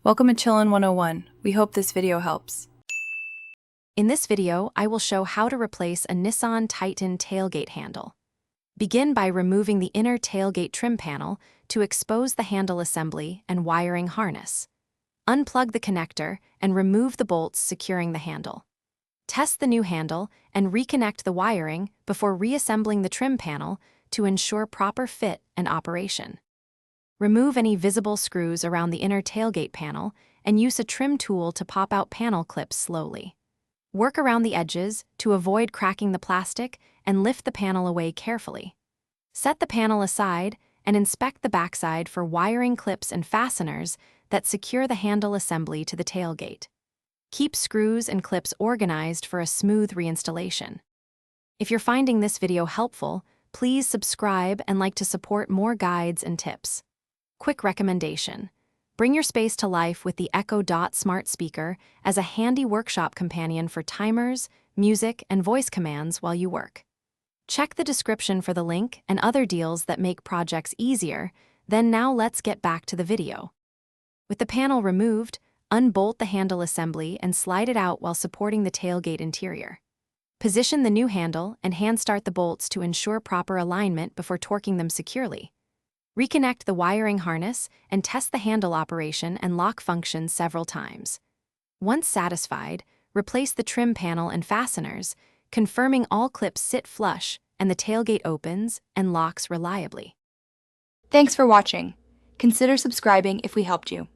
Welcome to Chillin' 101. We hope this video helps. In this video, I will show how to replace a Nissan Titan tailgate handle. Begin by removing the inner tailgate trim panel to expose the handle assembly and wiring harness. Unplug the connector and remove the bolts securing the handle. Test the new handle and reconnect the wiring before reassembling the trim panel to ensure proper fit and operation. Remove any visible screws around the inner tailgate panel and use a trim tool to pop out panel clips slowly. Work around the edges to avoid cracking the plastic and lift the panel away carefully. Set the panel aside and inspect the backside for wiring clips and fasteners that secure the handle assembly to the tailgate. Keep screws and clips organized for a smooth reinstallation. If you're finding this video helpful, please subscribe and like to support more guides and tips. Quick recommendation: bring your space to life with the Echo Dot smart speaker as a handy workshop companion for timers, music, and voice commands while you work. Check the description for the link and other deals that make projects easier. Then now let's get back to the video. With the panel removed, unbolt the handle assembly and slide it out while supporting the tailgate interior. Position the new handle and hand start the bolts to ensure proper alignment before torquing them securely. Reconnect the wiring harness and test the handle operation and lock function several times. Once satisfied, replace the trim panel and fasteners, confirming all clips sit flush and the tailgate opens and locks reliably. Thanks for watching. Consider subscribing if we helped you.